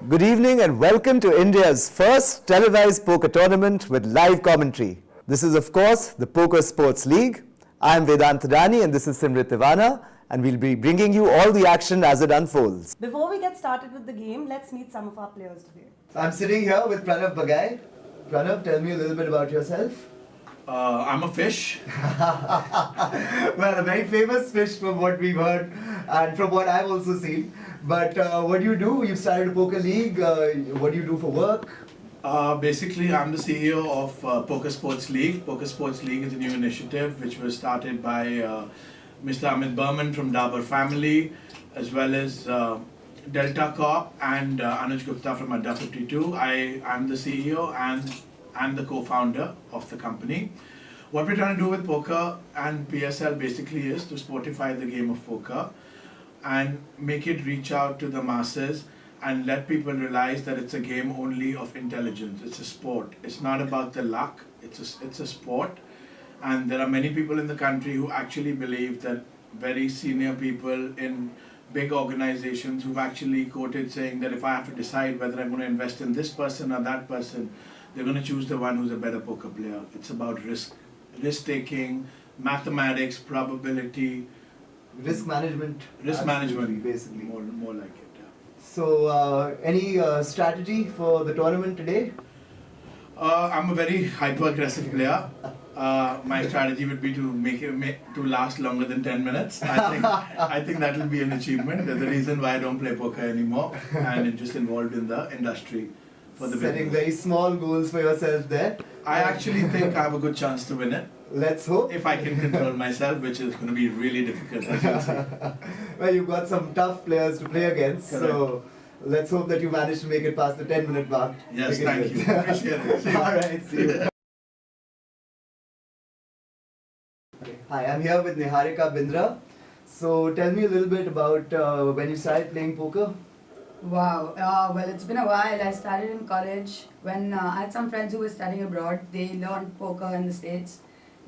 Good evening and welcome to India's first televised poker tournament with live commentary. This is of course the Poker Sports League. I am Vedant Thadani and this is Simrit Ivana, and we'll be bringing you all the action as it unfolds. Before we get started with the game, let's meet some of our players today. I'm sitting here with Pranav Bagai. Pranav, tell me a little bit about yourself. I'm a fish. Well, a very famous fish from what we've heard and from what I've also seen. But what do you do? You started a poker league. What do you do for work? Basically, I'm the CEO of Poker Sports League. Poker Sports League is a new initiative which was started by Mr. Amit Burman from Dabur family, as well as Delta Corp and Anuj Gupta from Adda 52. I'm the CEO and the co-founder of the company. What we're trying to do with poker and PSL basically is to sportify the game of poker and make it reach out to the masses and let people realize that it's a game only of intelligence. It's a sport. It's not about the luck. It's a sport. And there are many people in the country who actually believe that very senior people in big organizations who've actually quoted saying that if I have to decide whether I'm going to invest in this person or that person, they're going to choose the one who's a better poker player. It's about risk-taking, mathematics, probability. Risk management. Risk management, basically. More like it, yeah. So, any strategy for the tournament today? I'm a very hyper-aggressive player. My strategy would be to make it to last longer than 10 minutes. I think that will be an achievement. There's a reason why I don't play poker anymore, and I'm just involved in the industry. For the Setting business. very small goals for yourself there. I actually think I have a good chance to win it. Let's hope. If I can control myself, which is going to be really difficult, as you'll see. Well, you've got some tough players to play against, so let's hope that you manage to make it past the 10-minute mark. Yes, thank you. Appreciate it. See you. Alright, see you. Hi, I'm here with Niharika Bindra. So tell me a little bit about when you started playing poker. Wow, well, it's been a while. I started in college when I had some friends who were studying abroad. They learned poker in the States.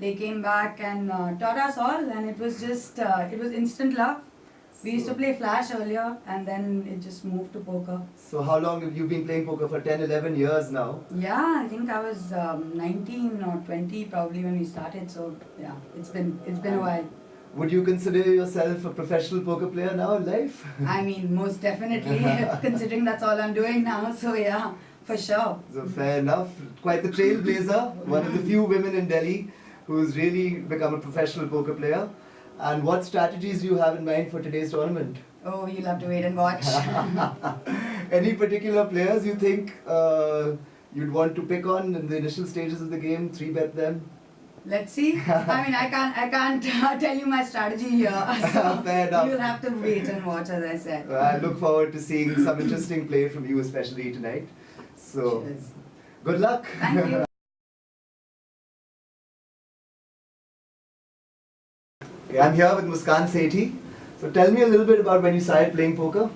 They came back and taught us all, and it was just, it was instant love. We used to play Flash earlier, and then it just moved to poker. So how long have you been playing poker? For 10, 11 years now? Yeah, I think I was 19 or 20 probably when we started, so yeah, it's been a while. Would you consider yourself a professional poker player now in life? I mean, most definitely, considering that's all I'm doing now, so yeah, for sure. So fair enough. Quite the trailblazer, one of the few women in Delhi who's really become a professional poker player. And what strategies do you have in mind for today's tournament? Oh, you'll have to wait and watch. Any particular players you think you'd want to pick on in the initial stages of the game, 3-bet them? Let's see. I mean, I can't tell you my strategy here. So Fair enough. you'll have to wait and watch, as I said. I look forward to seeing some interesting play from you, especially tonight. So, Cheers. good luck. Thank you. Okay, I'm here with Muskan Sethi. So tell me a little bit about when you started playing poker.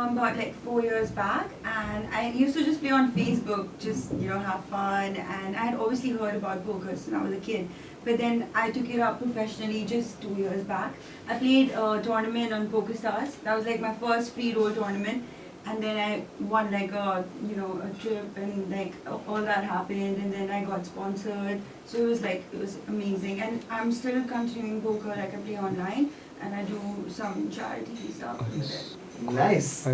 About like 4 years back, and I used to just play on Facebook, just have fun, and I had obviously heard about poker since I was a kid, but then I took it up professionally just 2 years back. I played a tournament on Poker Stars. That was like my first free roll tournament, and then I won like a trip, and like all that happened, and then I got sponsored, so it was amazing. And I'm still continuing poker, like I play online and I do some charity stuff with it. Nice.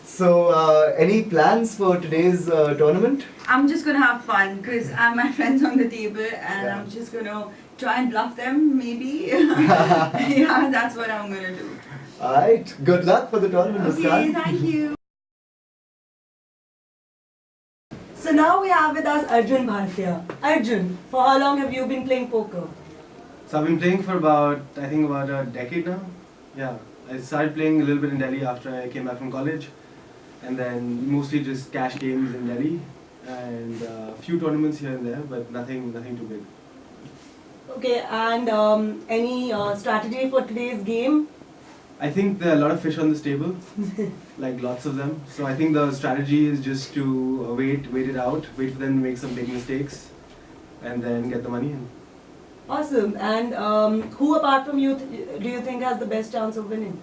So, any plans for today's tournament? I'm just gonna have fun because I have my friends on the table, and Yeah. I'm just gonna try and bluff them, maybe. Yeah, that's what I'm gonna do. Alright, good luck for the tournament, Okay, Muskan. thank you. So now we have with us Arjun Bhartiya. Arjun, for how long have you been playing poker? So I've been playing for about a decade now. Yeah, I started playing a little bit in Delhi after I came back from college, and then mostly just cash games in Delhi, and a few tournaments here and there, but nothing too big. Okay, and any strategy for today's game? I think there are a lot of fish on this table, like lots of them. So I think the strategy is just to wait it out, wait for them to make some big mistakes, and then get the money in. Awesome. And who apart from you do you think has the best chance of winning?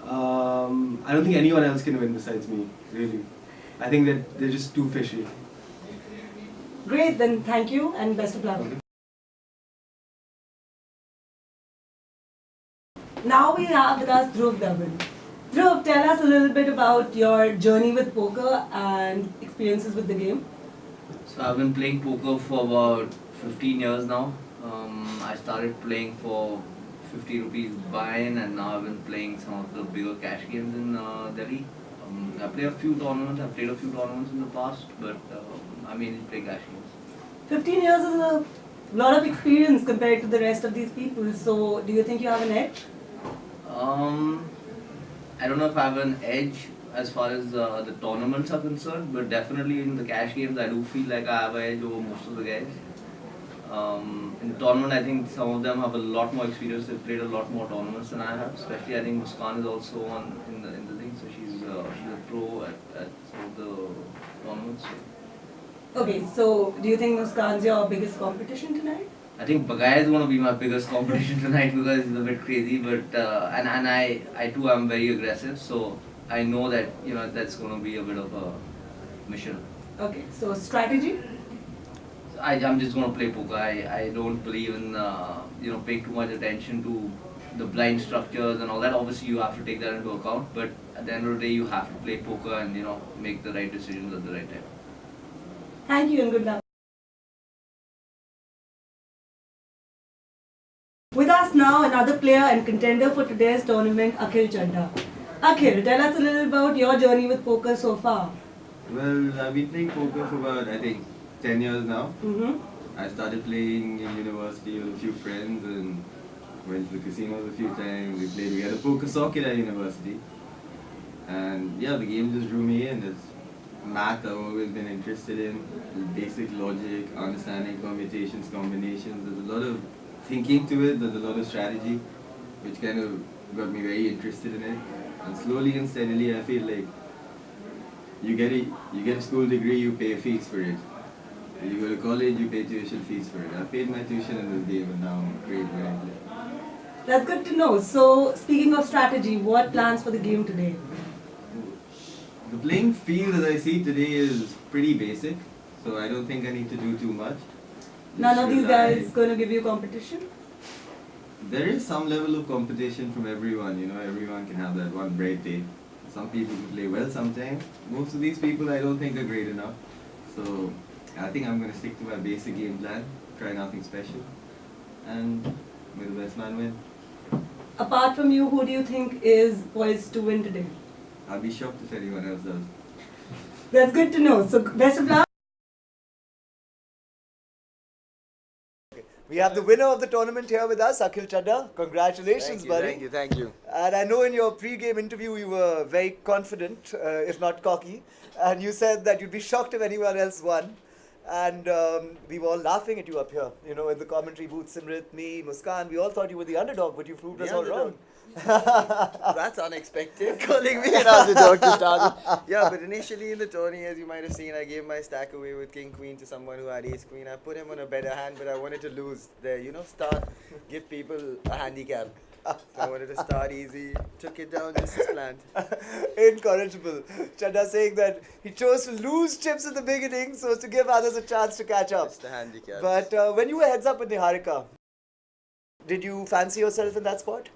I don't think anyone else can win besides me, really. I think that they're just too fishy. Great, then thank you and best of luck. Now we have with us Dhruv Dhawan. Dhruv, tell us a little bit about your journey with poker and experiences with the game. So I've been playing poker for about 15 years now. I started playing for 50 rupees buy-in, and now I've been playing some of the bigger cash games in Delhi. I play a few tournaments. I've played a few tournaments in the past, but I mainly play cash games. 15 years is a lot of experience compared to the rest of these people. So, do you think you have an edge? I don't know if I have an edge as far as the tournaments are concerned, but definitely in the cash games I do feel like I have an edge over most of the guys. In the tournament, I think some of them have a lot more experience. They've played a lot more tournaments than I have. Especially, I think Muskan is also in the thing, so she's a pro at some of the tournaments. Okay, so do you think Muskan's your biggest competition tonight? I think Bagaya is going to be my biggest competition tonight because he's a bit crazy, but and I too am very aggressive, so I know that that's going to be a bit of a mission. Okay, so strategy? I'm just going to play poker. I don't believe in paying too much attention to the blind structures and all that. Obviously you have to take that into account, but at the end of the day you have to play poker and make the right decisions at the right time. Thank you and good luck. With us now, another player and contender for today's tournament, Akhil Chadda. Akhil, tell us a little about your journey with poker so far. Well, I've been playing poker for about, I think, 10 years now. I started playing in university with a few friends and went to the casinos a few times. We had a poker socket at university. And yeah, the game just drew me in. It's math I've always been interested in, basic logic, understanding permutations, combinations. There's a lot of thinking to it, there's a lot of strategy, which kind of got me very interested in it. And slowly and steadily I feel like you get a school degree, you pay fees for it. You go to college, you pay tuition fees for it. I paid my tuition in this game and now I'm great when I play. That's good to know. So, speaking of strategy, what plans for the game today? The playing field as I see today is pretty basic, so I don't think I need to do too much. None of these rely- guys going to give you competition? There is some level of competition from everyone, everyone can have that one bright day. Some people can play well sometimes. Most of these people I don't think are great enough. So I think I'm going to stick to my basic game plan, try nothing special, and may the best man win. Apart from you, who do you think is poised to win today? I'll be shocked if anyone else does. That's good to know. So, best of luck. We have the winner of the tournament here with us, Akhil Chadda. Congratulations, buddy. Thank you. And I know in your pre-game interview you were very confident, if not cocky, and you said that you'd be shocked if anyone else won. And we were all laughing at you up here, in the commentary booth, Simrit, me, Muskan. We all thought you were the underdog, but you proved us all wrong. That's unexpected, calling me an underdog to start with. Yeah, but initially in the tourney, as you might have seen, I gave my stack away with King Queen to someone who had Ace Queen. I put him on a better hand, but I wanted to lose there. Give people a handicap. I wanted to start easy, took it down just as planned. Incorrigible. Chadda saying that he chose to lose chips at the beginning so as to give others a chance to catch up. It's the handicap. But when you were heads up with Niharika, did you fancy yourself in that spot?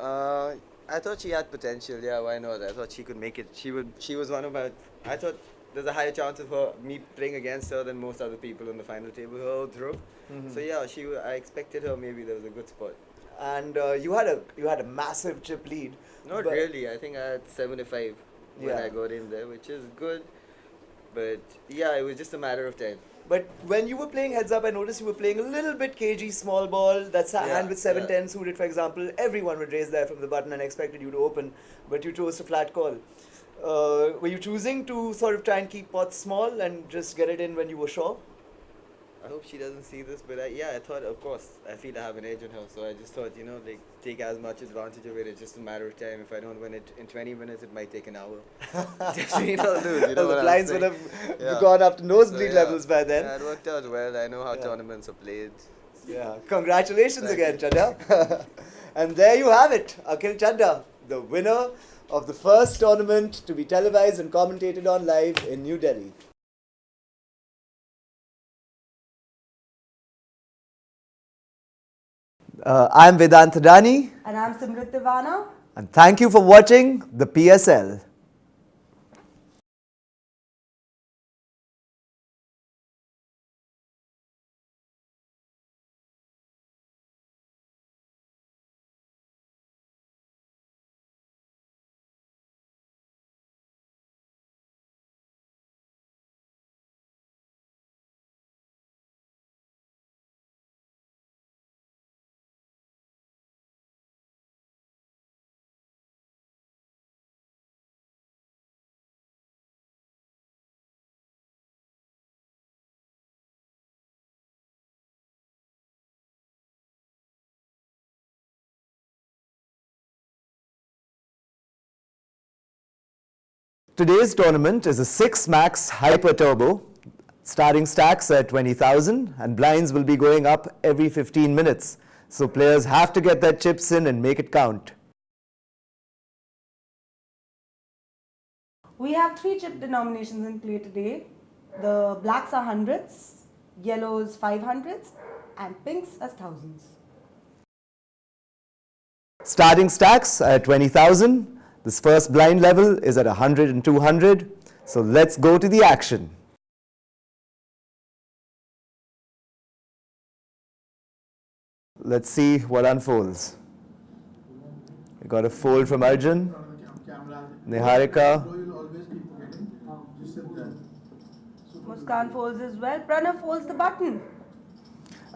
I thought she had potential. Yeah, why not? I thought she could make it. She was one of my. I thought there's a higher chance of me playing against her than most other people on the final table. Her or Dhruv. So yeah, I expected her. Maybe there was a good spot. And you had a massive chip lead. Not really. I think I had 7-5 when Yeah. I got in there, which is good. But yeah, it was just a matter of time. But when you were playing heads up, I noticed you were playing a little bit cagey small ball. That's a hand with 7-10 suited, for example. Everyone would raise there from the button and expected you to open, but you chose to flat call. Were you choosing to sort of try and keep pots small and just get it in when you were sure? I hope she doesn't see this, but I thought, of course, I feel I have an edge on her, so I just thought, take as much advantage of it. It's just a matter of time. If I don't win it in 20 minutes, it might take an hour. Definitely not lose. You know The what blinds I'm would saying? have gone up to nosebleed levels by then. Yeah, it worked out well. I know how tournaments are played. Yeah, congratulations Thank again, Chadda. And there you have it, Akhil Chadda. the winner of the first tournament to be televised and commentated on live in New Delhi. I'm Vedant Adani, And I'm Simrit Tivana. and thank you for watching the PSL. Today's tournament is a 6 max hyper turbo. Starting stacks at 20,000 and blinds will be going up every 15 minutes. So players have to get their chips in and make it count. We have 3 chip denominations in play today. The blacks are hundreds, yellows 500s, and pinks as thousands. Starting stacks at 20,000. This first blind level is at 100 and 200. So let's go to the action. Let's see what unfolds. We got a fold from Arjun, Niharika, Muskan folds as well. Pranav folds the button.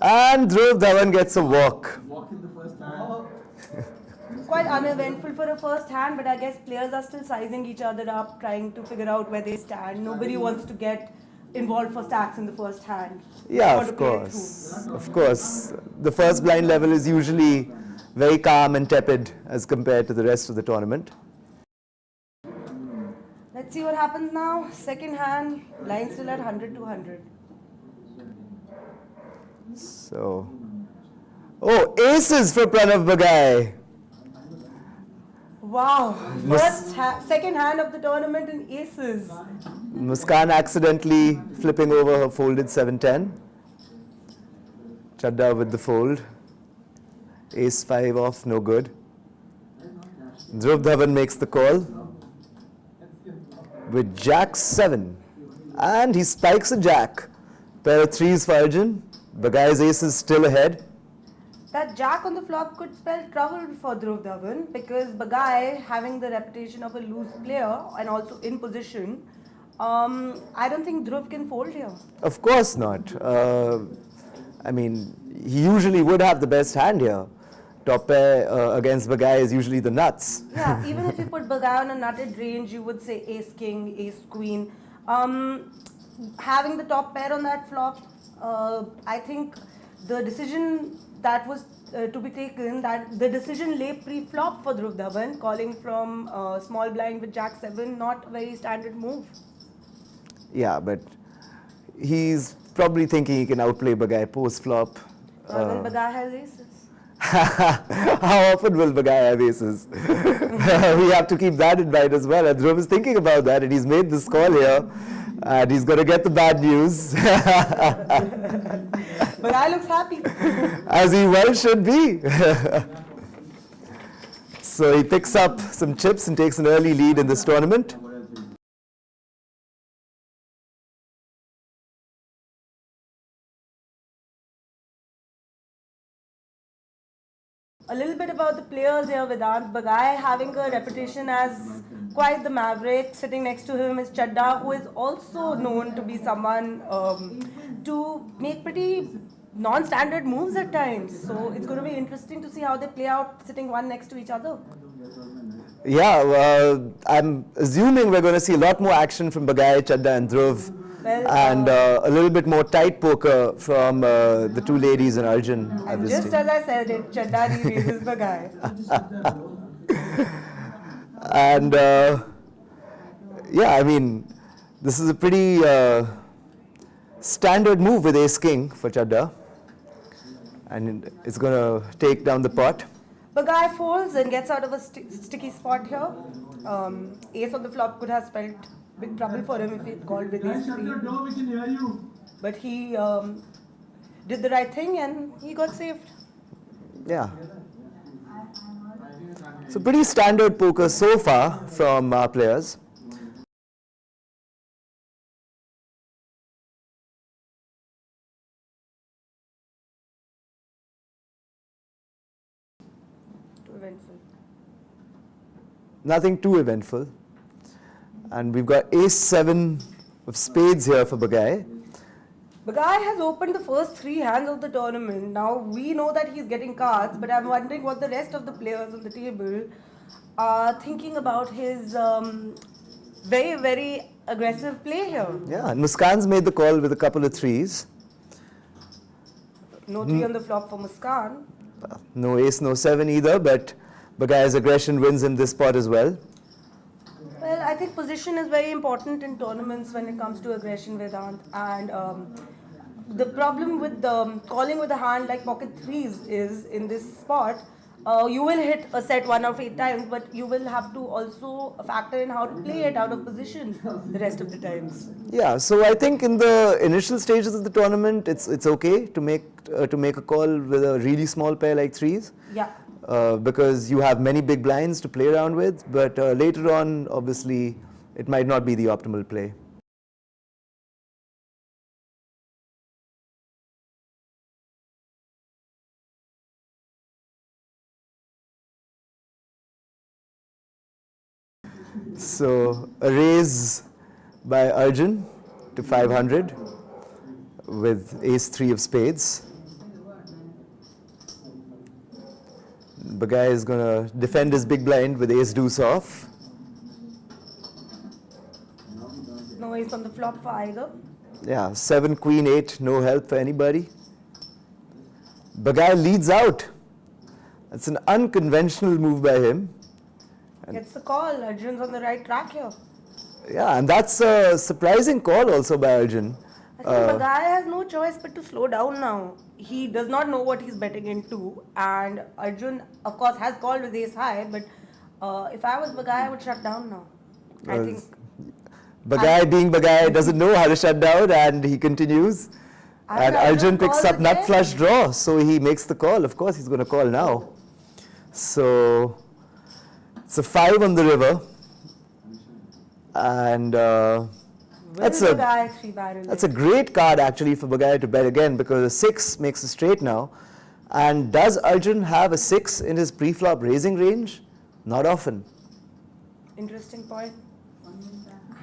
and Dhruv Dhawan gets a walk. Quite uneventful for a first hand, but I guess players are still sizing each other up, trying to figure out where they stand. Nobody wants to get involved for stacks in the first hand. They Yeah, want to of play it course. through. Of course. The first blind level is usually very calm and tepid as compared to the rest of the tournament. Let's see what happens now. Second hand, line still at 100 to 100. So, oh, aces for Pranav Bagai. Wow. Second hand of the tournament in aces. Muskan accidentally flipping over her folded 7-10. Chadda with the fold. Ace 5 off, no good. Dhruv Dhawan makes the call with Jack 7. And he spikes a Jack. Pair of threes for Arjun. Bagai's ace is still ahead. That jack on the flop could spell trouble for Dhruv Dhawan because Bagai, having the reputation of a loose player and also in position, I don't think Dhruv can fold here. Of course not. I mean, he usually would have the best hand here. Top pair against Bagai is usually the nuts. Yeah, even if you put Bagai on a nutted range, you would say ace king, ace queen. Having the top pair on that flop, I think the decision that was to be taken, that the decision lay pre-flop for Dhruv Dhawan, calling from small blind with Jack 7, not a very standard move. Yeah, but he's probably thinking he can outplay Bagai post-flop. When Bagai has aces. How often will Bagai have aces? We have to keep that in mind as well. And Dhruv is thinking about that, and he's made this call here. And he's going to get the bad news. Bagai looks happy. As he well should be. So he picks up some chips and takes an early lead in this tournament. A little bit about the players here, Vedant. Bagai having a reputation as quite the maverick. Sitting next to him is Chadda, who is also known to be someone to make pretty non-standard moves at times. So it's going to be interesting to see how they play out sitting one next to each other. Yeah, I'm assuming we're going to see a lot more action from Bagai, Chadda and Dhruv. Well, And a little bit more tight poker from the two ladies and Arjun at and this just stage. as I said it, Chadda re-raises Bagai. And yeah, I mean, this is a pretty standard move with ace king for Chadda. And it's going to take down the pot. Bagai folds and gets out of a sticky spot here. Ace on the flop could have spelled big trouble for him if he had called with ace 3. But he did the right thing and he got saved. Yeah. So pretty standard poker so far from our players. Eventful. Nothing too eventful. And we've got ace 7 of spades here for Bagai. Bagai has opened the first 3 hands of the tournament. Now we know that he's getting cards, but I'm wondering what the rest of the players on the table are thinking about his very, very aggressive play here. Yeah, and Muskan's made the call with a couple of threes. No 3 on the flop for Muskan. No ace, no 7 either, but Bagai's aggression wins him this spot as well. Well, I think position is very important in tournaments when it comes to aggression, Vedant. And the problem with calling with a hand like pocket threes is in this spot, you will hit a set 1 of 8 times, but you will have to also factor in how to play it out of position the rest of the times. Yeah, so I think in the initial stages of the tournament, it's okay to make a call with a really small pair like threes. Yeah. Because you have many big blinds to play around with, but later on, obviously, it might not be the optimal play. So a raise by Arjun to 500 with ace 3 of spades. Bagai is going to defend his big blind with ace deuce off. No ace on the flop for either. Yeah, 7 queen 8, no help for anybody. Bagai leads out. That's an unconventional move by him. Gets the call. Arjun's on the right track here. Yeah, and that's a surprising call also by Arjun. I think Bagai has no choice but to slow down now. He does not know what he's betting into, and Arjun, of course, has called with ace high, but if I was Bagai, I would shut down now. I think Bagai, being Bagai, doesn't know how to shut down, and he continues. And Arjun picks up nut flush draw, so he makes the call. Of course, he's going to call now. So it's a 5 on the river, and that's a great card actually for Bagai to bet again, because a 6 makes a straight now. And does Arjun have a 6 in his pre-flop raising range? Not often. Interesting point.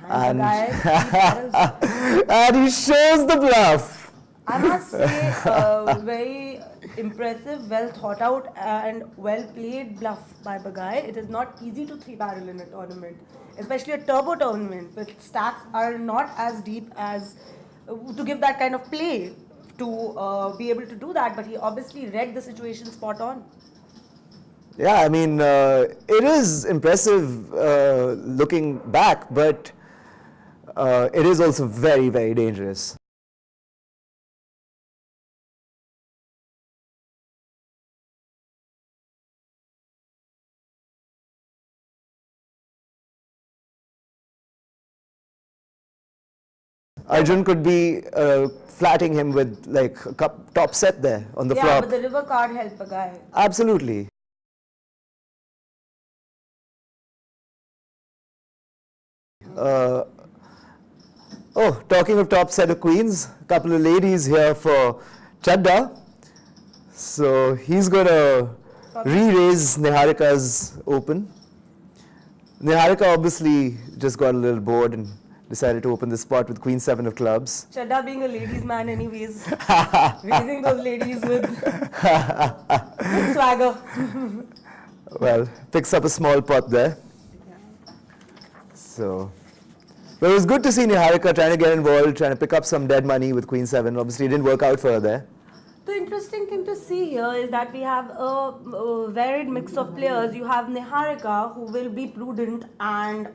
And, and he shows the bluff. I must say, very impressive, well thought out and well played bluff by Bagai. It is not easy to 3-barrel in a tournament, especially a turbo tournament, but stacks are not as deep as to give that kind of play to be able to do that. But he obviously read the situation spot on. Yeah, I mean, it is impressive looking back, but it is also very, very dangerous. Arjun could be flatting him with like a top set there on the flop. Yeah, but the river card helped Bagai. Absolutely. Oh, talking of top set of queens, a couple of ladies here for Chadda. So he's going to re-raise Niharika's open. Niharika obviously just got a little bored and decided to open the spot with Queen 7 of clubs. Chadda being a ladies' man anyways, raising those ladies with swagger. Well, picks up a small pot there. So, but it was good to see Niharika trying to get involved, trying to pick up some dead money with Queen 7. Obviously, it didn't work out for her there. The interesting thing to see here is that we have a varied mix of players. You have Niharika, who will be prudent and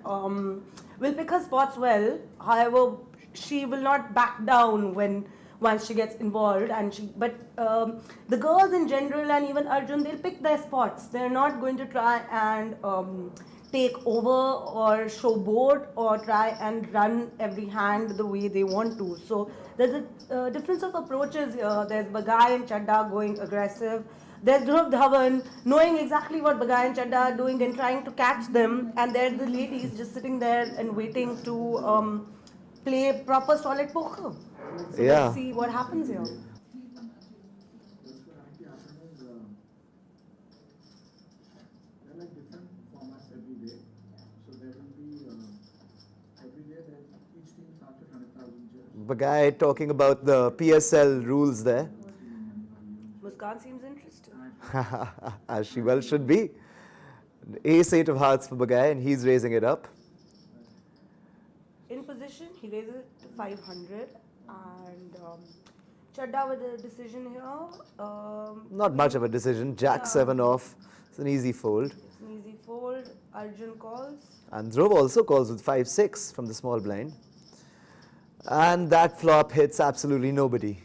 will pick her spots well. However, she will not back down when once she gets involved. But the girls in general and even Arjun, they'll pick their spots. They're not going to try and take over or showboat or try and run every hand the way they want to. So there's a difference of approaches here. There's Bagai and Chadda going aggressive. There's Dhruv Dhawan knowing exactly what Bagai and Chadda are doing and trying to catch them. And there's the ladies just sitting there and waiting to play proper solid poker. So Yeah. let's see what happens here. Bagai talking about the PSL rules there. Muskan seems interested. As she well should be. Ace 8 of hearts for Bagai, and he's raising it up. In position, he raises it to 500, and Chadda with a decision here. Not much of a decision. Jack 7 off. It's an easy fold. It's an easy fold. Arjun calls. And Dhruv also calls with 5-6 from the small blind. And that flop hits absolutely nobody.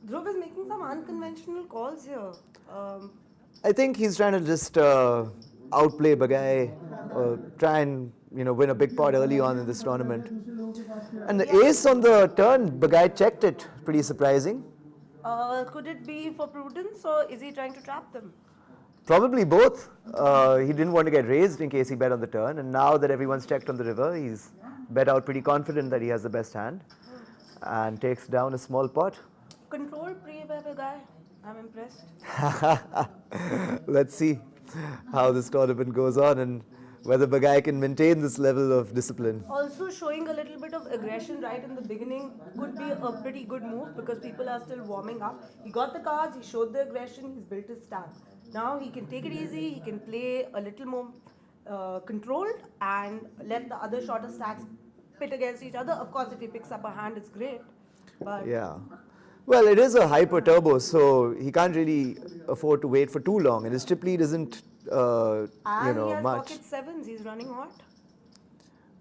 Dhruv is making some unconventional calls here. I think he's trying to just outplay Bagai, try and win a big pot early on in this tournament. And the ace on the turn, Bagai checked it. Pretty surprising. Could it be for prudence, or is he trying to trap them? Probably both. He didn't want to get raised in case he bet on the turn, and now that everyone's checked on the river, he's bet out pretty confident that he has the best hand and takes down a small pot. Control play by Bagai. I'm impressed. Let's see how this tournament goes on and whether Bagai can maintain this level of discipline. Also showing a little bit of aggression right in the beginning could be a pretty good move because people are still warming up. He got the cards, he showed the aggression, he's built his stack. Now he can take it easy, he can play a little more controlled and let the other shorter stacks pit against each other. Of course, if he picks up a hand, it's great. But Yeah. Well, it is a hyper turbo, so he can't really afford to wait for too long, and his chip lead isn't, and he has much. pocket sevens, he's running hot.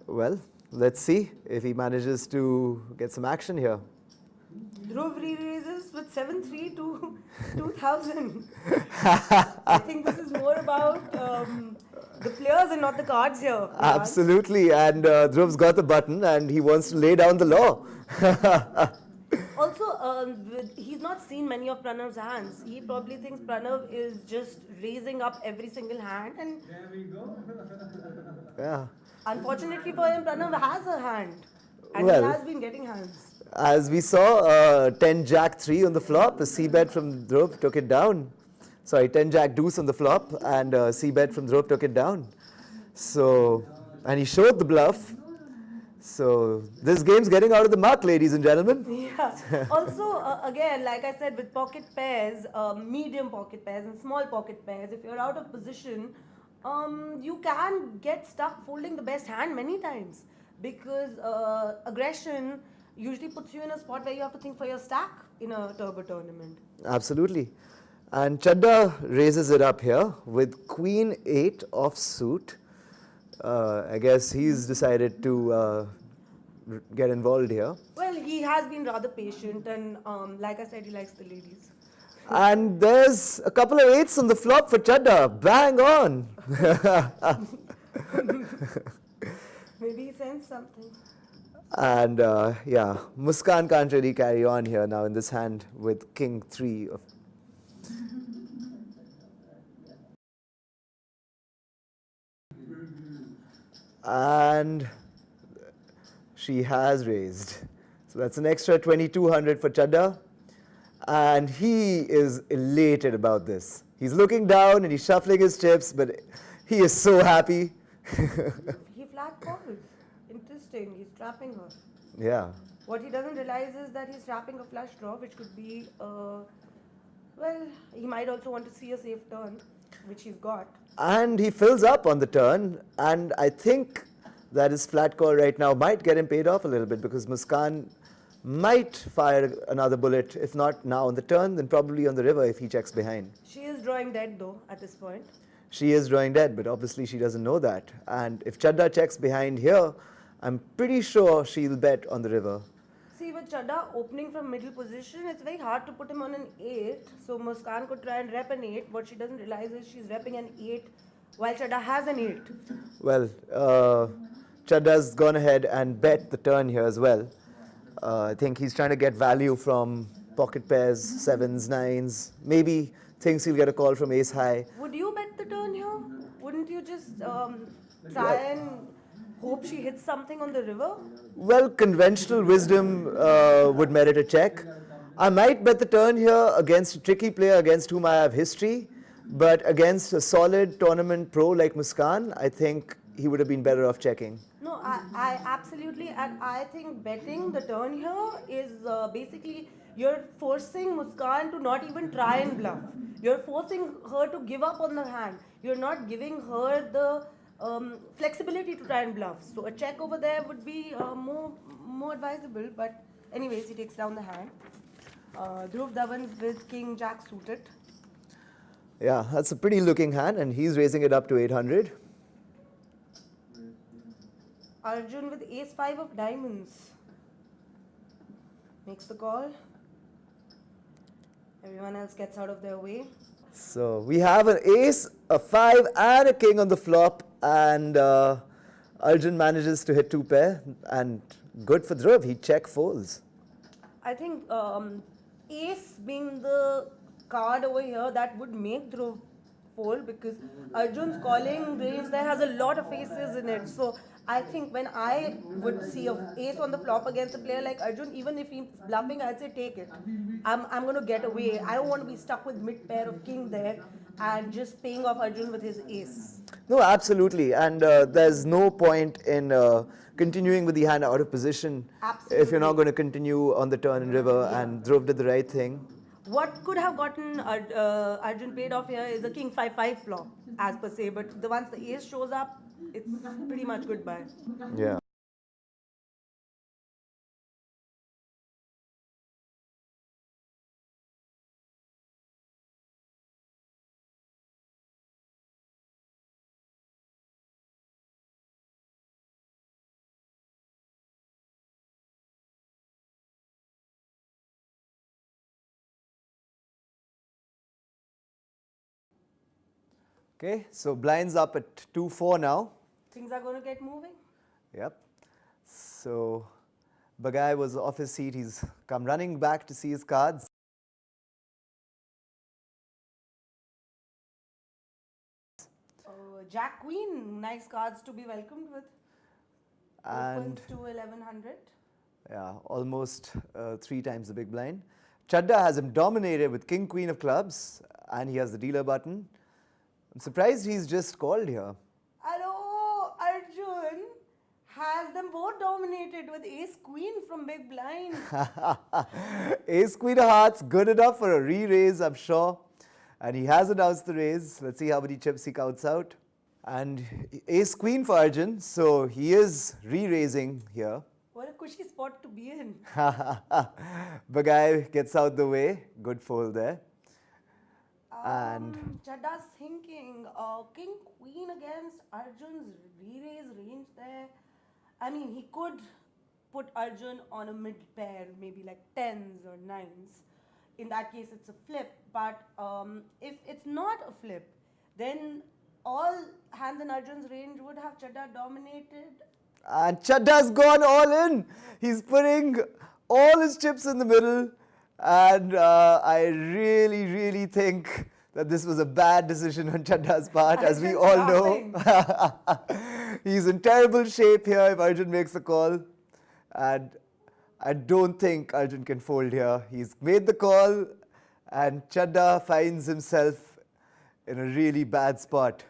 Well, let's see if he manages to get some action here. Dhruv re-raises with 7-3 to 2000. I think this is more about the players and not the cards here. Absolutely, and Dhruv's got the button, and he wants to lay down the law. Also, he's not seen many of Pranav's hands. He probably thinks Pranav is just raising up every single hand, and There we go. Yeah. unfortunately for him, Pranav has a hand, and Well. he has been getting hands. As we saw, 10 Jack 3 on the flop, a C-bet from Dhruv took it down. Sorry, 10 Jack deuce on the flop, and C-bet from Dhruv took it down. So, and he showed the bluff. So, this game's getting out of the mark, ladies and gentlemen. Yeah. Also, again, like I said, with pocket pairs, medium pocket pairs and small pocket pairs, if you're out of position, you can get stuck folding the best hand many times because aggression usually puts you in a spot where you have to think for your stack in a turbo tournament. Absolutely. And Chadda raises it up here with Queen 8 off suit. I guess he's decided to get involved here. Well, he has been rather patient, and like I said, he likes the ladies. And there's a couple of 8s on the flop for Chadda. Bang on! Maybe he sensed something. And yeah, Muskan can't really carry on here now in this hand with King 3 of. And she has raised. So that's an extra 2200 for Chadda. And he is elated about this. He's looking down and he's shuffling his chips, but he is so happy. He flat called. Interesting. He's trapping her. Yeah. What he doesn't realize is that he's trapping a flush draw, which could be, well, he might also want to see a safe turn, which he's got. And he fills up on the turn, and I think that his flat call right now might get him paid off a little bit because Muskan might fire another bullet, if not now on the turn, then probably on the river if he checks behind. She is drawing dead though at this point. She is drawing dead, but obviously she doesn't know that. And if Chadda checks behind here, I'm pretty sure she'll bet on the river. with Chadda opening from middle position, it's very hard to put him on an 8. So Muskan could try and rep an 8. What she doesn't realize is she's repping an 8 while Chadda has an 8. Well, Chadda's gone ahead and bet the turn here as well. I think he's trying to get value from pocket pairs, 7s, 9s. Maybe thinks he'll get a call from ace high. Would you bet the turn here? Wouldn't you just try and hope she hits something on the river? Well, conventional wisdom would merit a check. I might bet the turn here against a tricky player against whom I have history, but against a solid tournament pro like Muskan, I think he would have been better off checking. No, I absolutely, and I think betting the turn here is basically you're forcing Muskan to not even try and bluff. You're forcing her to give up on the hand. You're not giving her the flexibility to try and bluff. So a check over there would be more advisable. But anyways, he takes down the hand. Dhruv Dhawan's with King Jack suited. Yeah, that's a pretty looking hand, and he's raising it up to 800. Arjun with ace 5 of diamonds. Makes the call. Everyone else gets out of their way. So we have an ace, a 5 and a king on the flop, and Arjun manages to hit 2 pair, and good for Dhruv, he check folds. I think ace being the card over here that would make Dhruv fold, because Arjun's calling range there has a lot of aces in it. So I think when I would see an ace on the flop against a player like Arjun, even if he's bluffing, I'd say take it. I'm going to get away. I don't want to be stuck with mid pair of king there and just paying off Arjun with his ace. No, absolutely, and there's no point in continuing with the hand out of position if you're not going to continue on the turn and river, and Dhruv did the right thing. What could have gotten Arjun paid off here is a king 5-5 flop, as per se, but once the ace shows up, it's pretty much goodbye. Yeah. Okay, so blinds up at 2-4 now. Things are going to get moving. Yep. So Bagai was off his seat. He's come running back to see his cards. Jack Queen, nice cards to be welcomed with. And opens to 1100. yeah, almost 3 times the big blind. Chadda has him dominated with King Queen of clubs, and he has the dealer button. I'm surprised he's just called here. Hello, Arjun has them both dominated with ace queen from big blind. Ace Queen of hearts, good enough for a re-raise, I'm sure. And he has announced the raise. Let's see how many chips he counts out. And Ace Queen for Arjun, so he is re-raising here. What a cushy spot to be in. Bagai gets out the way. Good fold there. And Chadda's thinking, king queen against Arjun's re-raise range there. I mean, he could put Arjun on a mid pair, maybe like 10s or 9s. In that case, it's a flip. But if it's not a flip, then all hands in Arjun's range would have Chadda dominated. And Chadda's gone all in. He's putting all his chips in the middle. And I really think that this was a bad decision on Chadda's part, as we all know. He's in terrible shape here if Arjun makes a call. And I don't think Arjun can fold here. He's made the call, and Chadda finds himself in a really bad spot.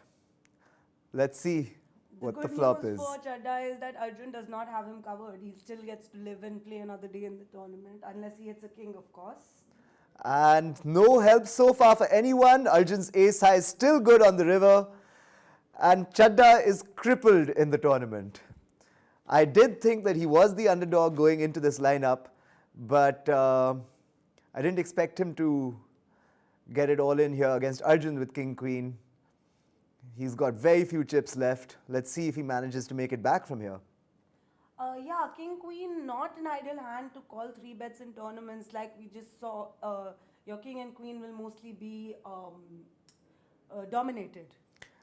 Let's see what the flop is. The good news for Chadda is that Arjun does not have him covered. He still gets to live and play another day in the tournament, unless he hits a king, of course. And no help so far for anyone. Arjun's ace high is still good on the river, and Chadda is crippled in the tournament. I did think that he was the underdog going into this lineup, but I didn't expect him to get it all in here against Arjun with King Queen. He's got very few chips left. Let's see if he manages to make it back from here. Yeah, King Queen, not an ideal hand to call 3 bets in tournaments like we just saw. Your King and Queen will mostly be dominated.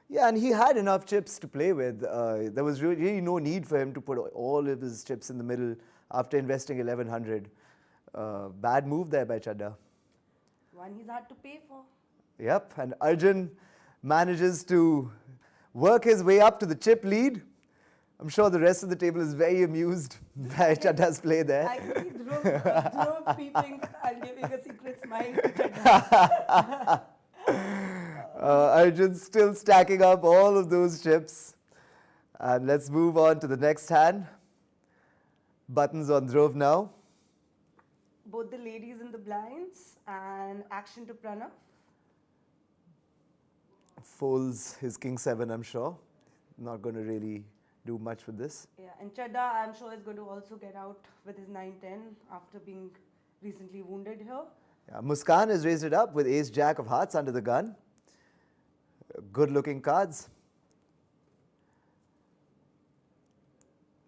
Yeah, and he had enough chips to play with. There was really no need for him to put all of his chips in the middle after investing 1100. Bad move there by Chadda. One he's had to pay for. Yep, and Arjun manages to work his way up to the chip lead. I'm sure the rest of the table is very amused by Chadda's play there. I can see Dhruv peeping and giving a secret smile to Chadda. Arjun's still stacking up all of those chips. And let's move on to the next hand. Buttons on Dhruv now. Both the ladies in the blinds and action to Pranav. Folds his King 7, I'm sure. Not going to really do much with this. Yeah, and Chadda, I'm sure, is going to also get out with his 9-10 after being recently wounded here. Yeah, Muskan has raised it up with Ace Jack of Hearts under the gun. Good looking cards.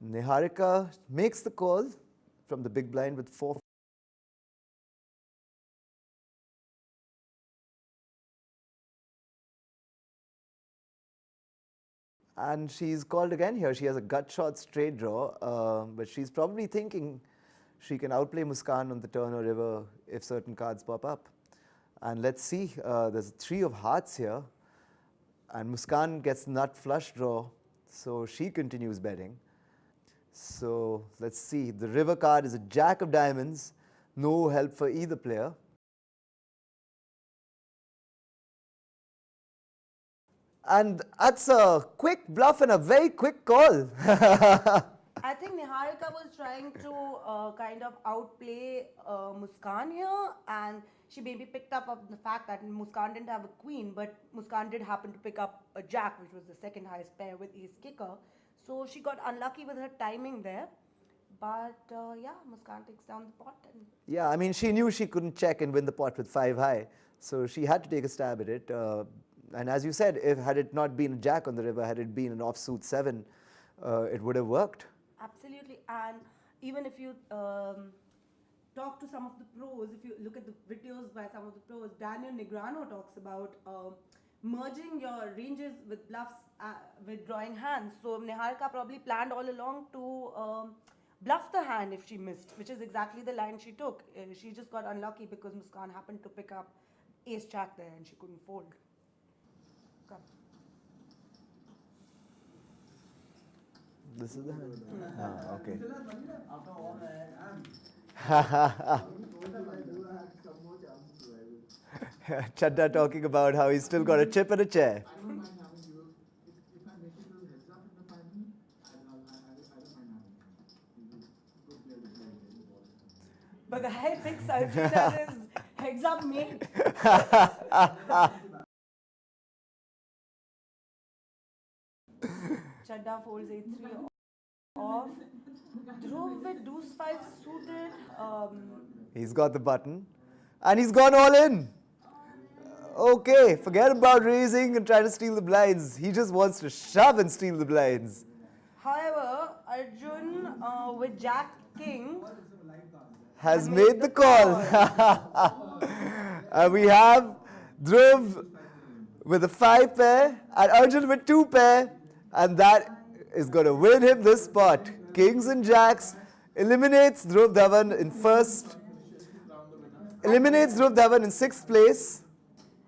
Niharika makes the call from the big blind with 4. And she's called again here. She has a gut shot straight draw, but she's probably thinking she can outplay Muskan on the turn or river if certain cards pop up. And let's see, there's a 3 of hearts here. And Muskan gets nut flush draw, so she continues betting. So let's see, the river card is a Jack of diamonds, no help for either player. And that's a quick bluff and a very quick call. I think Niharika was trying to kind of outplay Muskan here, and she maybe picked up on the fact that Muskan didn't have a queen, but Muskan did happen to pick up a jack, which was the second highest pair with ace kicker. So she got unlucky with her timing there. But yeah, Muskan takes down the pot. And Yeah, I mean, she knew she couldn't check and win the pot with 5 high, so she had to take a stab at it. And as you said, had it not been a jack on the river, had it been an offsuit 7, it would have worked. absolutely. And even if you talk to some of the pros, if you look at the videos by some of the pros, Daniel Negreanu talks about merging your ranges with bluffs with drawing hands. So Niharika probably planned all along to bluff the hand if she missed, which is exactly the line she took. She just got unlucky because Muskan happened to pick up ace jack there and she couldn't fold. Come. This is the hand? Ah, okay. Chadda talking about how he's still got a chip and a chair. But the guy thinks Arjun as his heads up mate. Chadda folds a3 off. Dhruv with deuce 5 suited. He's got the button. And he's gone all in. Okay, forget about raising and trying to steal the blinds. He just wants to shove and steal the blinds. However, Arjun with Jack King Has made the call. And we have Dhruv with a 5 pair and Arjun with 2 pair. And that is going to win him this spot. Kings and Jacks eliminates Dhruv Dhawan in first. Eliminates Dhruv Dhawan in 6th place.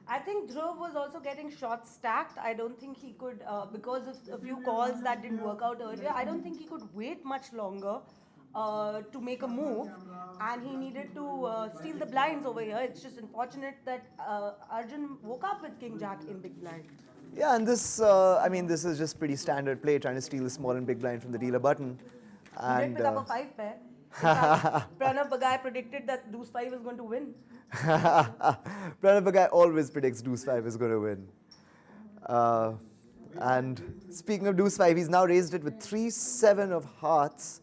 I think Dhruv was also getting shots stacked. I don't think he could, because of a few calls that didn't work out earlier, I don't think he could wait much longer to make a move. And he needed to steal the blinds over here. It's just unfortunate that Arjun woke up with King Jack in big blind. Yeah, and this, I mean, this is just pretty standard play, trying to steal the small and big blind from the dealer button. He And did pick up a 5 pair. In fact, Pranav Bagai predicted that deuce 5 is going to win. Pranav Bagai always predicts deuce 5 is going to win. And speaking of deuce 5, he's now raised it with 3-7 of hearts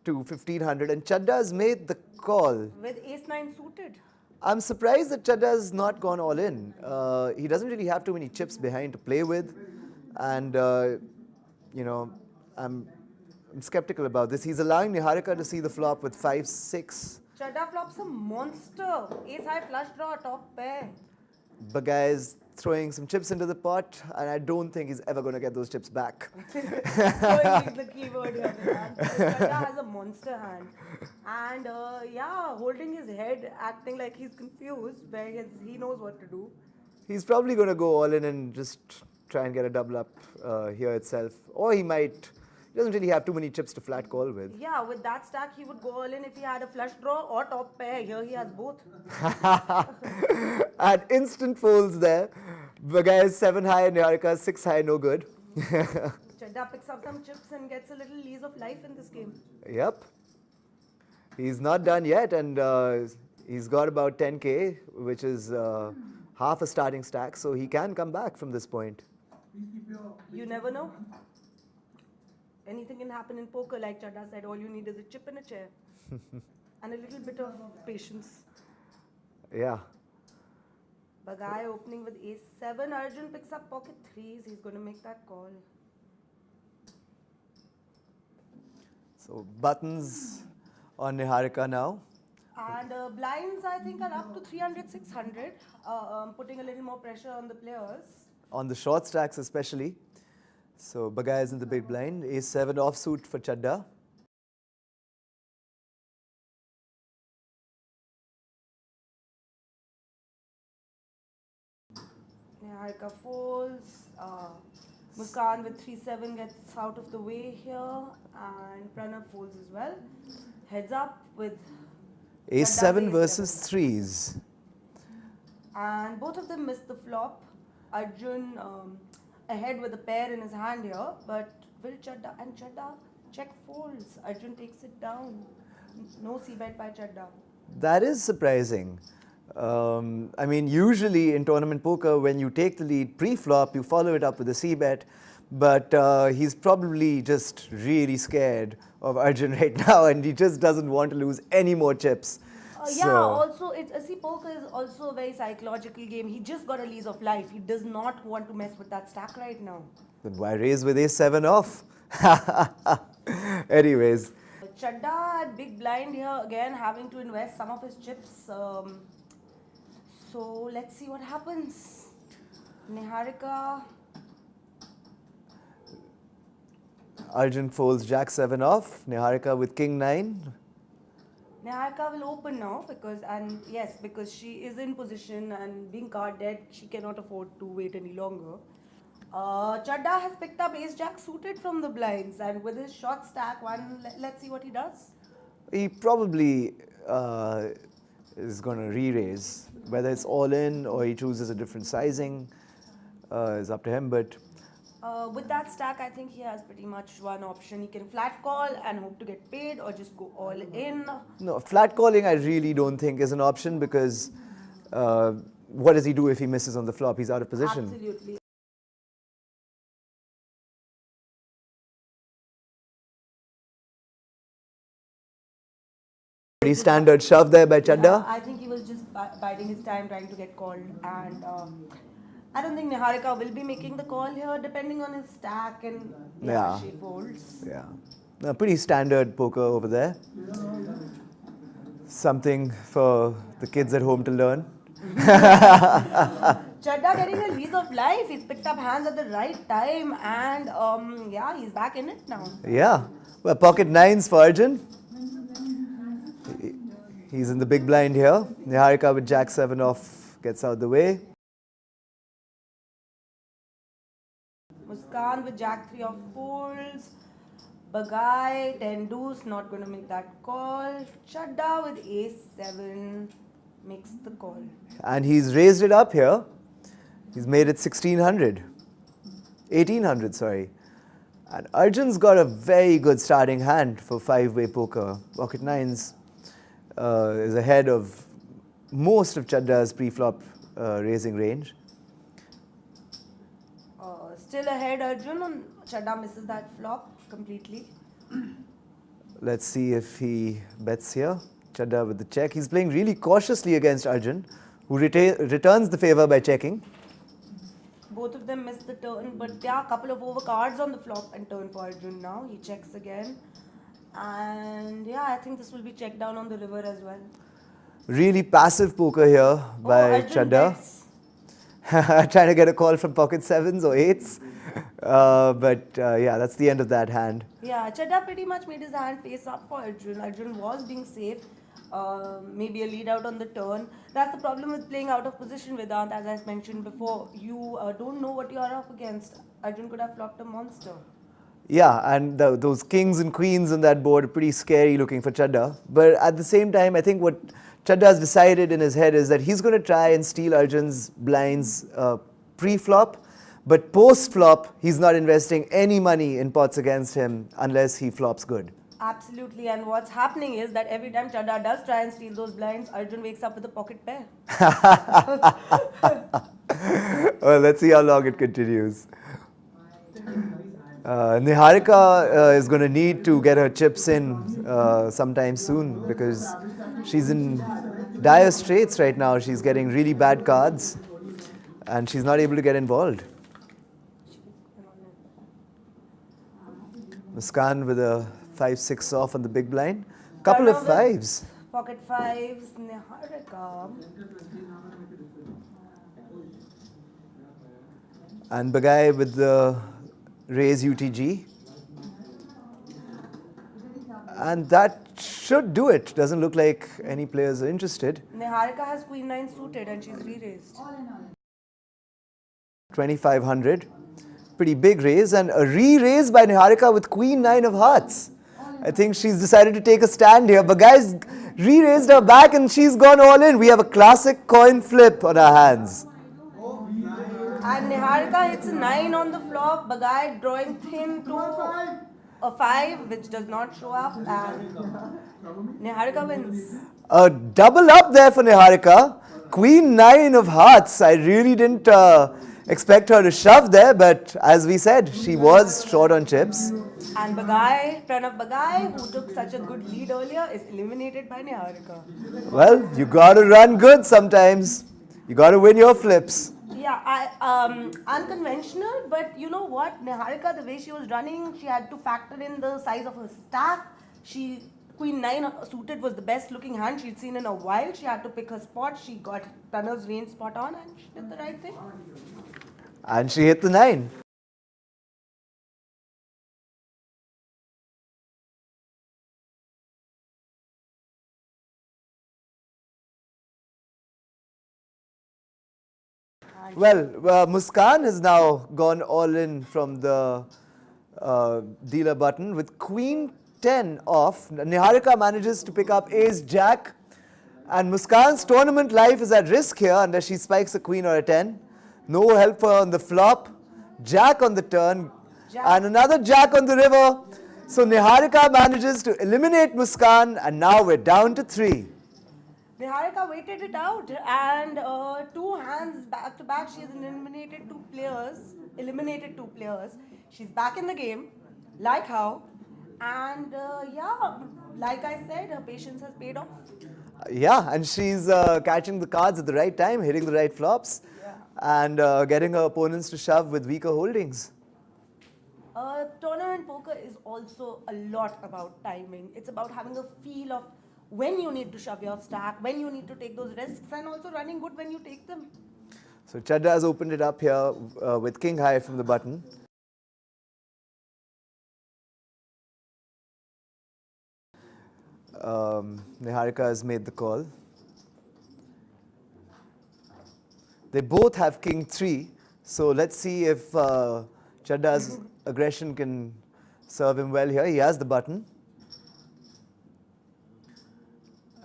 to 1500. And Chadda has made the call. With ace 9 suited. I'm surprised that Chadda has not gone all in. He doesn't really have too many chips behind to play with. And, you know, I'm I'm skeptical about this. He's allowing Niharika to see the flop with 5-6. Chadda flops a monster. Ace high flush draw, top pair. Bagai is throwing some chips into the pot, and I don't think he's ever going to get those chips back. Throwing is the key word here, Vedant. Chadda has a monster hand. And yeah, holding his head, acting like he's confused, where he knows what to do. He's probably going to go all in and just try and get a double up here itself. Or he might. He doesn't really have too many chips to flat call with. Yeah, with that stack, he would go all in if he had a flush draw or top pair. Here he has both. At instant folds there. Bagai is 7 high, Niharika 6 high, no good. Chadda picks up some chips and gets a little lease of life in this game. Yep. He's not done yet, and he's got about 10k, which is half a starting stack, so he can come back from this point. You never know. Anything can happen in poker, like Chadda said. All you need is a chip and a chair. And a little bit of patience. Yeah. Bagai opening with ace 7. Arjun picks up pocket 3s. He's going to make that call. So buttons on Niharika now. And blinds, I think, are up to 300, 600. Putting a little more pressure on the players. On the short stacks especially. So Bagai is in the big blind. Ace 7 offsuit for Chadda. Niharika folds. Muskan with 3-7 gets out of the way here. And Pranav folds as well. Heads up with Ace Chadda's 7 ace versus 7. 3s. And both of them missed the flop. Arjun ahead with a pair in his hand here, but will Chadda, and Chadda check folds. Arjun takes it down. No c-bet by Chadda. That is surprising. I mean, usually in tournament poker, when you take the lead pre-flop, you follow it up with a c-bet. But he's probably just really scared of Arjun right now, and he just doesn't want to lose any more chips. Yeah, also, see, poker is also a very psychological game. He just got a lease of life. He does not want to mess with that stack right now. Then why raise with ace 7 off? Anyways. Chadda at big blind here again, having to invest some of his chips. So let's see what happens. Niharika. Arjun folds jack 7 off. Niharika with king 9. Niharika will open now because she is in position and being card dead, she cannot afford to wait any longer. Chadda has picked up ace jack suited from the blinds, and with his short stack let's see what he does. He probably is going to re-raise. Whether it's all in or he chooses a different sizing is up to him. But with that stack, I think he has pretty much one option. He can flat call and hope to get paid, or just go all in. no, flat calling I really don't think is an option, because what does he do if he misses on the flop? He's out of position. Absolutely. Pretty standard shove there by Chadda. Yeah, I think he was just biding his time, trying to get called. And I don't think Niharika will be making the call here, depending on his stack, and she folds. Yeah. No, pretty standard poker over there. Something for the kids at home to learn. Chadda getting a lease of life. He's picked up hands at the right time, and he's back in it now. Yeah. Well, pocket 9s for Arjun. He's in the big blind here. Niharika with jack 7 off gets out the way. Muskan with jack 3 off folds. Bagai 10 deuce, not going to make that call. Chadda with ace 7 makes the call. And he's raised it up here. He's made it 1600. 1800, sorry. And Arjun's got a very good starting hand for 5-way poker. Pocket 9s is ahead of most of Chadda's pre-flop raising range. Still ahead Arjun, and Chadda misses that flop completely. Let's see if he bets here. Chadda with the check. He's playing really cautiously against Arjun, who returns the favor by checking. both of them missed the turn, but yeah, a couple of over cards on the flop and turn for Arjun now. He checks again. And yeah, I think this will be checked down on the river as well. Really passive poker here by Arjun Chadda. bets. Trying to get a call from pocket sevens or eights. But yeah, that's the end of that hand. Yeah, Chadda pretty much made his hand face up for Arjun. Arjun was being safe. Maybe a lead out on the turn. That's the problem with playing out of position, Vedant. As I mentioned before, you don't know what you are up against. Arjun could have flopped a monster. Yeah, and those kings and queens on that board are pretty scary looking for Chadda. But at the same time, I think what Chadda has decided in his head is that he's going to try and steal Arjun's blinds pre-flop. But post-flop, he's not investing any money in pots against him unless he flops good. Absolutely, and what's happening is that every time Chadda does try and steal those blinds, Arjun wakes up with a pocket pair. Well, let's see how long it continues. Niharika is going to need to get her chips in sometime soon because she's in dire straits right now. She's getting really bad cards and she's not able to get involved. Muskan with a 5-6 off on the big blind. Couple of fives. Pocket fives, Niharika. And Bagai with the raise UTG. And that should do it. Doesn't look like any players are interested. Niharika has queen 9 suited and she's re-raised. 2,500. Pretty big raise and a re-raise by Niharika with queen 9 of hearts. I think she's decided to take a stand here. Bagai's re-raised her back and she's gone all in. We have a classic coin flip on our hands. And Niharika hits a 9 on the flop. Bagai drawing thin to a 5, which does not show up. And Niharika wins. A double up there for Niharika. Queen 9 of hearts. I really didn't expect her to shove there, but as we said, she was short on chips. And Bagai, Pranav Bagai, who took such a good lead earlier, is eliminated by Niharika. Well, you gotta run good sometimes. You gotta win your flips. Yeah, unconventional, but you know what? Niharika, the way she was running, she had to factor in the size of her stack. Queen 9 suited was the best looking hand she'd seen in a while. She had to pick her spot. She got Pranav's range spot on and she did the right thing. And she hit the 9. Well, Muskan has now gone all in from the dealer button with Queen 10 off. Niharika manages to pick up Ace Jack, and Muskan's tournament life is at risk here unless she spikes a Queen or a 10. No help for her on the flop. Jack on the turn, and another Jack on the river. So Niharika manages to eliminate Muskan, and now we're down to 3. Niharika waited it out, and 2 hands back to back, she has eliminated 2 players. She's back in the game, like how, and yeah, like I said, her patience has paid off. Yeah, and she's catching the cards at the right time, hitting the right flops, and getting her opponents to shove with weaker holdings. Tournament poker is also a lot about timing. It's about having a feel of when you need to shove your stack, when you need to take those risks, and also running good when you take them. So Chadda has opened it up here with King High from the button. Niharika has made the call. They both have King 3, so let's see if Chadda's aggression can serve him well here. He has the button.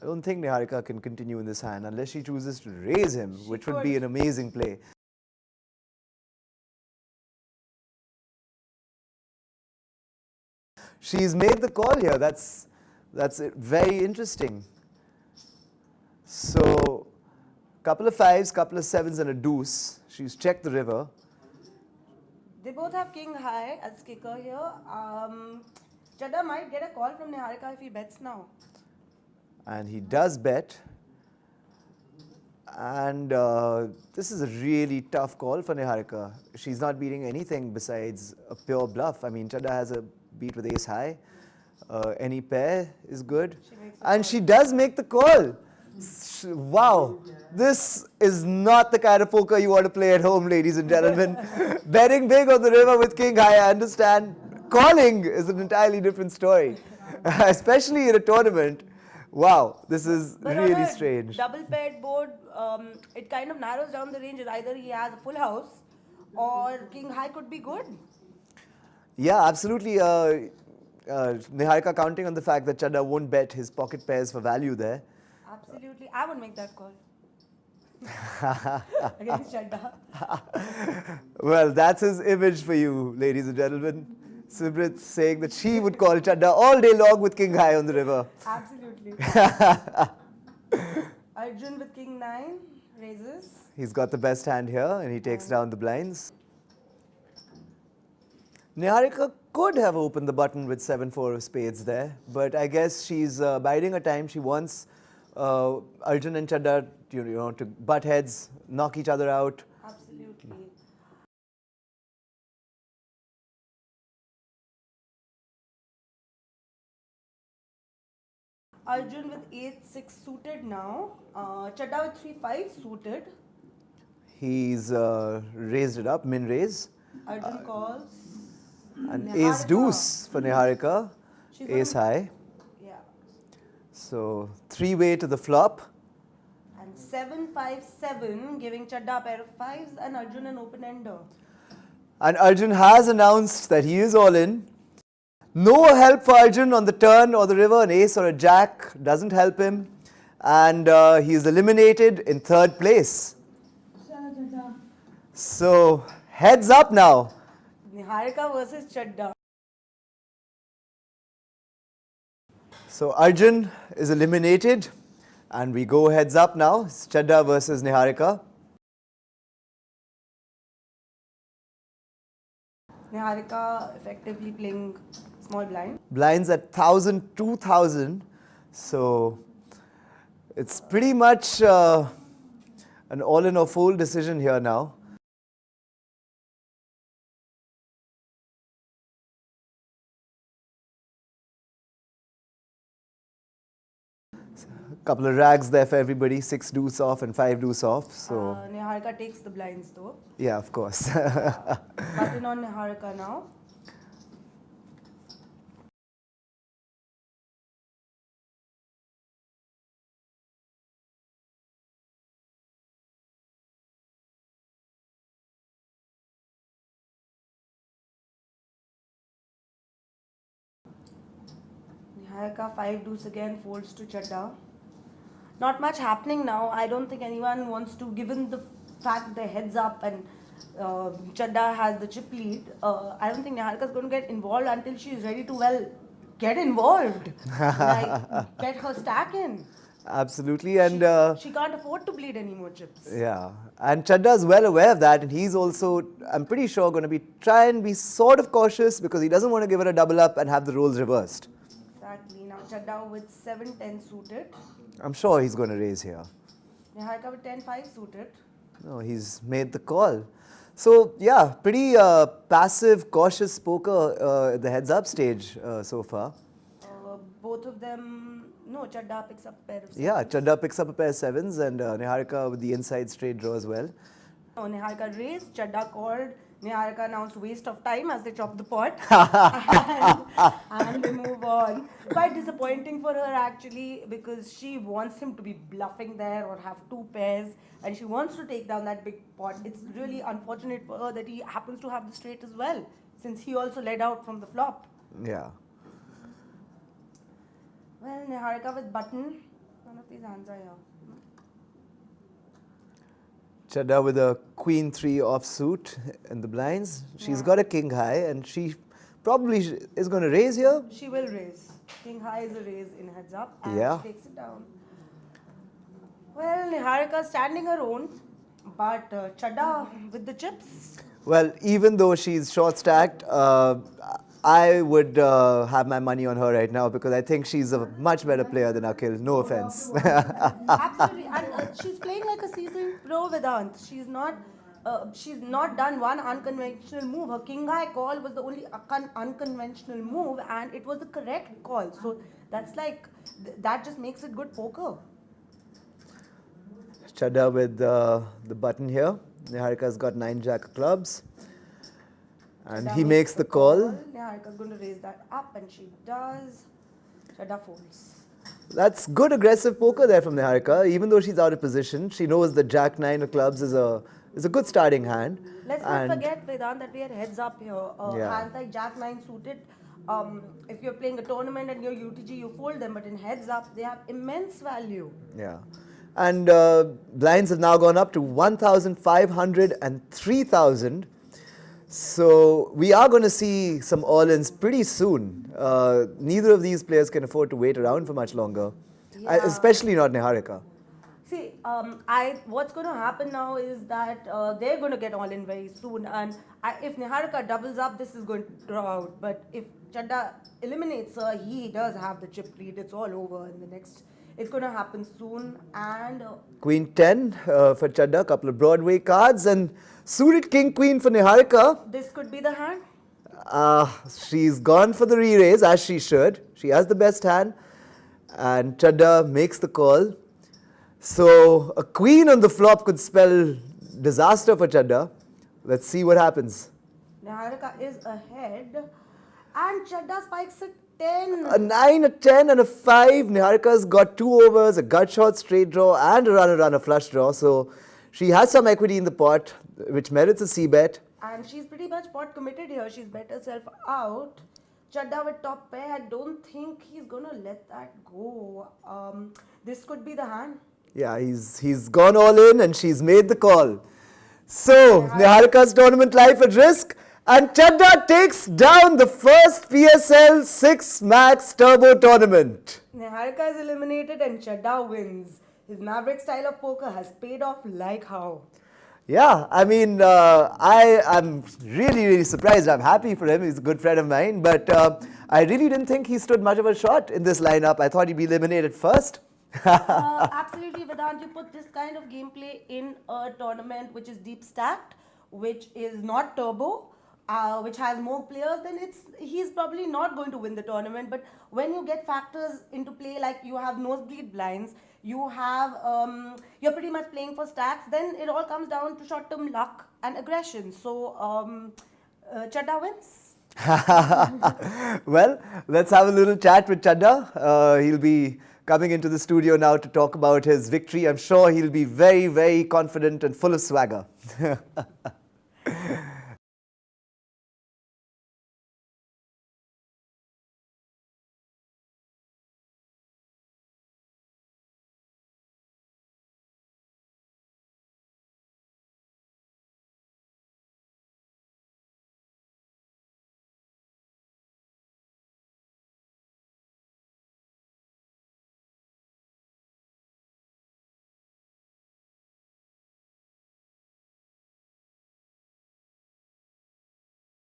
I don't think Niharika can continue in this hand unless she chooses to raise him, which would be an amazing play. She's made the call here. That's very interesting. So, couple of 5s, couple of 7s and a deuce. She's checked the river. They both have King High as kicker here. Chadda might get a call from Niharika if he bets now. And he does bet. And this is a really tough call for Niharika. She's not beating anything besides a pure bluff. I mean, Chadda has a beat with ace high. Any pair is good. And she does make the call. Wow. This is not the kind of poker you want to play at home, ladies and gentlemen. Betting big on the river with king high, I understand. Calling is an entirely different story. Especially in a tournament. Wow, this is But really on a strange. double paired board, it kind of narrows down the ranges. Either he has a full house or king high could be good. Yeah, absolutely. Niharika counting on the fact that Chadda won't bet his pocket pairs for value there. Absolutely. I would make that call. Against Chadda. Well, that's his image for you, ladies and gentlemen. Simrit saying that she would call Chadda all day long with king high on the river. Absolutely. Arjun with king 9 raises. He's got the best hand here and he takes down the blinds. Niharika could have opened the button with 7-4 of spades there, but I guess she's biding her time. She wants Arjun and Chadda to butt heads, knock each other out. Absolutely. Arjun with 8-6 suited now. Chadda with 3-5 suited. He's raised it up, min raise. Arjun calls. And Niharika. ace deuce for Niharika, She's ace gonna- high. Yeah. So 3-way to the flop. And 7-5-7, giving Chadda a pair of fives and Arjun an open ender. And Arjun has announced that he is all in. No help for Arjun on the turn or the river. An ace or a jack doesn't help him. And he is eliminated in third place. So heads up now. Niharika versus Chadda. So Arjun is eliminated. And we go heads up now. It's Chadda versus Niharika. Niharika effectively playing small blind. Blinds at 1,000, 2,000. So it's pretty much an all in or fold decision here now. A couple of rags there for everybody, 6 deuce off and 5 deuce off. So Niharika takes the blinds though. yeah, of course. Button on Niharika now. Niharika 5 deuce again folds to Chadda. Not much happening now. I don't think anyone wants to, given the fact they're heads up and Chadda has the chip lead. I don't think Niharika is going to get involved until she's ready to, get involved. Like, get her stack in. Absolutely. And She can't afford to bleed any more chips. yeah, and Chadda is well aware of that, and he's also, I'm pretty sure, going to try and be sort of cautious because he doesn't want to give it a double up and have the roles reversed. Exactly. Now Chadda with 7-10 suited. I'm sure he's going to raise here. Niharika with 10-5 suited. No, he's made the call. So yeah, pretty passive, cautious poker at the heads-up stage so far. Both of them, no, Chadda picks up a pair of sevens. Yeah, Chadda picks up a pair of sevens and Niharika with the inside straight draw as well. No, Niharika raised, Chadda called. Niharika announced waste of time as they chop the pot. and they move on. Quite disappointing for her actually because she wants him to be bluffing there or have two pairs and she wants to take down that big pot. It's really unfortunate for her that he happens to have the straight as well since he also led out from the flop. Yeah. Well, Niharika with button. None of these hands are here. Chadda with a queen 3 offsuit in the blinds. She's got a king high and she probably is going to raise here. She will raise. King high is a raise in heads up and Yeah. she takes it down. Well, Niharika standing her own, but Chadda with the chips. Well, even though she's short stacked, I would have my money on her right now because I think she's a much better player than Akhil. No offense. Absolutely. And she's playing like a seasoned pro, Vedant. She's not done one unconventional move. Her king high call was the only unconventional move, and it was the correct call. So that's like that just makes it good poker. Chadda with the button here. Niharika's got 9 jack of clubs. And Chadda he makes the call. Niharika's going to raise that up, and she does. Chadda folds. That's good aggressive poker there from Niharika. Even though she's out of position, she knows that Jack 9 of clubs is a good starting hand. Let's not forget, Vedant, that we are heads up here. Yeah. Hands like Jack 9 suited, if you're playing a tournament and you're UTG, you fold them. But in heads up, they have immense value. Yeah. And blinds have now gone up to 1,500 and 3,000. So we are going to see some all-ins pretty soon. Neither of these players can afford to wait around for much longer, especially not Niharika. See, what's going to happen now is that they're going to get all in very soon. And if Niharika doubles up, this is going to draw out. But if Chadda eliminates her, he does have the chip lead. It's all over in the next. It's going to happen soon. And Queen 10 for Chadda, a couple of Broadway cards, and suited King Queen for Niharika. this could be the hand. She's gone for the re-raise, as she should. She has the best hand, and Chadda makes the call. So a queen on the flop could spell disaster for Chadda. Let's see what happens. Niharika is ahead. And Chadda spikes a 10. A 9, a 10 and a 5. Niharika's got 2 overs, a gut shot straight draw and a runner flush draw. So she has some equity in the pot, which merits a c-bet. And she's pretty much pot committed here. She's bet herself out. Chadda with top pair. I don't think he's going to let that go. This could be the hand. Yeah, he's gone all in and she's made the call. So Niharika's tournament life at risk. And Chadda takes down the first PSL 6 Max Turbo tournament. Niharika is eliminated and Chadda wins. His maverick style of poker has paid off like how. Yeah, I mean, I'm really surprised. I'm happy for him. He's a good friend of mine. But I really didn't think he stood much of a shot in this lineup. I thought he'd be eliminated first. Absolutely, Vedant. You put this kind of gameplay in a tournament which is deep stacked, which is not turbo, which has more players, then he's probably not going to win the tournament. But when you get factors into play, like you have nosebleed blinds, you have you're pretty much playing for stacks, then it all comes down to short-term luck and aggression. So Chadda wins. Well, let's have a little chat with Chadda. He'll be coming into the studio now to talk about his victory. I'm sure he'll be very confident and full of swagger.